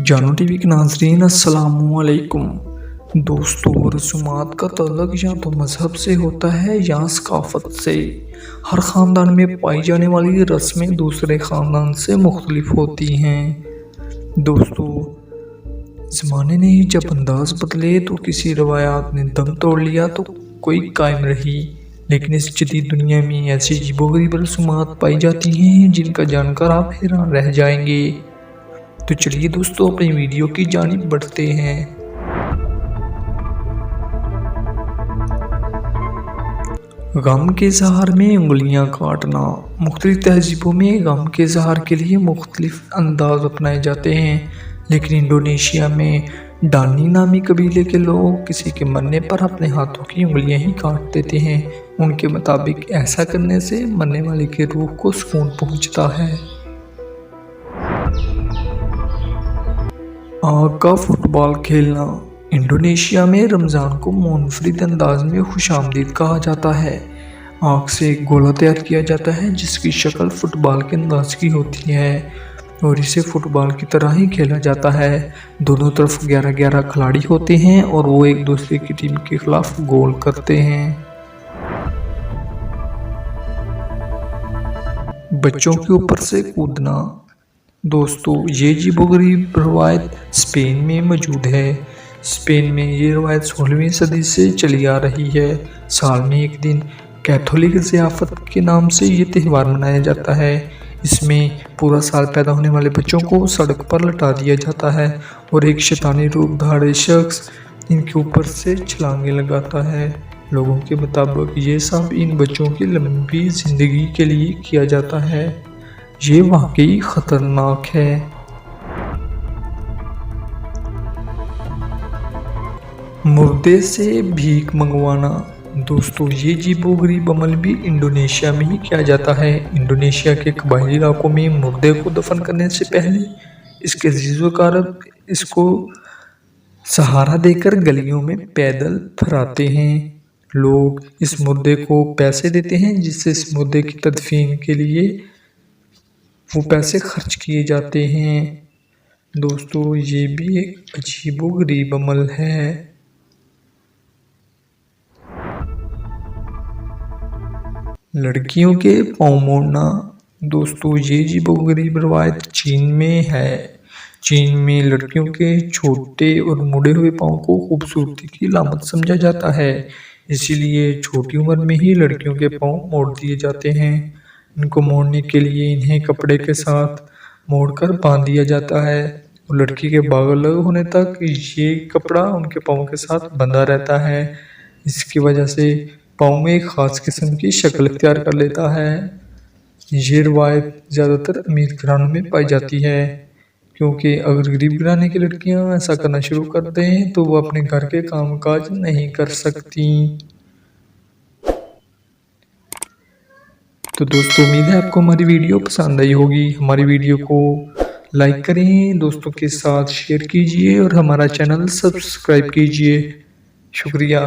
जानो टीवी के नाज़रीन अस्सलामुअलैकुम। दोस्तों, रसूमात का ताल्लुक या तो मजहब से होता है या सकाफत से। हर ख़ानदान में पाई जाने वाली रस्में दूसरे ख़ानदान से मुख्तलिफ होती हैं। दोस्तों, ज़माने ने जब अंदाज बदले तो किसी रवायात ने दम तोड़ लिया तो कोई कायम रही। लेकिन इस जदीद दुनिया में ऐसी अजीबोगरीब रसूमात पाई जाती हैं जिनका जानकर आप हैरान रह जाएंगे। तो चलिए दोस्तों, अपनी वीडियो की जानिब बढ़ते हैं। गम के इज़हार में उंगलियां काटना। मुख्तलिफ तहजीबों में गम के इज़हार के लिए मुख्तलिफ अंदाज अपनाए जाते हैं, लेकिन इंडोनेशिया में डानी नामी कबीले के लोग किसी के मरने पर अपने हाथों की उंगलियां ही काट देते हैं। उनके मुताबिक ऐसा करने से मरने वाले की रूह को सुकून पहुंचता है। आग का फुटबॉल खेलना। इंडोनेशिया में रमज़ान को मुनफरिद अंदाज में खुशामदीद कहा जाता है। आग से एक गोला तैयार किया जाता है जिसकी शक्ल फुटबॉल के अंदाज की होती है और इसे फुटबॉल की तरह ही खेला जाता है। दोनों तरफ 11-11 खिलाड़ी होते हैं और वो एक दूसरे की टीम के खिलाफ गोल करते हैं। बच्चों के ऊपर से कूदना। दोस्तों, ये अजीबोगरीब रवायत स्पेन में मौजूद है। स्पेन में ये रवायत 16वीं सदी से चली आ रही है। साल में एक दिन कैथोलिक ज़ियाफ़त के नाम से ये त्यौहार मनाया जाता है। इसमें पूरा साल पैदा होने वाले बच्चों को सड़क पर लटा दिया जाता है और एक शैतानी रूपधारी शख्स इनके ऊपर से छलांगे लगाता है। लोगों के मुताबिक ये सब इन बच्चों की लंबी ज़िंदगी के लिए किया जाता है। ये वाकई खतरनाक है। मुर्दे से भीख मंगवाना। दोस्तों, ये अजीबोगरीब अमल भी इंडोनेशिया में ही किया जाता है। इंडोनेशिया के कबायली इलाकों में मुर्दे को दफन करने से पहले इसके अज़ीज़-ओ-क़रीब इसको सहारा देकर गलियों में पैदल फराते हैं। लोग इस मुर्दे को पैसे देते हैं जिससे इस मुर्दे की तदफीन के लिए वो पैसे खर्च किए जाते हैं। दोस्तों, ये भी एक अजीबोगरीब अमल है। लड़कियों के पाँव मोड़ना। दोस्तों, ये अजीबोगरीब रवायत चीन में है। चीन में लड़कियों के छोटे और मुड़े हुए पाँव को खूबसूरती की अलामत समझा जाता है, इसीलिए छोटी उम्र में ही लड़कियों के पाँव मोड़ दिए जाते हैं। इनको मोड़ने के लिए इन्हें कपड़े के साथ मोड़कर बांध दिया जाता है और लड़की के बालग होने तक ये कपड़ा उनके पाँव के साथ बंधा रहता है। इसकी वजह से पाँव में एक ख़ास किस्म की शक्ल इख्तियार कर लेता है। ये रवायत ज़्यादातर अमीर घरानों में पाई जाती है, क्योंकि अगर गरीब घराने की लड़कियां ऐसा करना शुरू कर दें तो वो अपने घर के कामकाज नहीं कर सकती। तो दोस्तों, उम्मीद है आपको हमारी वीडियो पसंद आई होगी। हमारी वीडियो को लाइक करें, दोस्तों के साथ शेयर कीजिए और हमारा चैनल सब्सक्राइब कीजिए। शुक्रिया।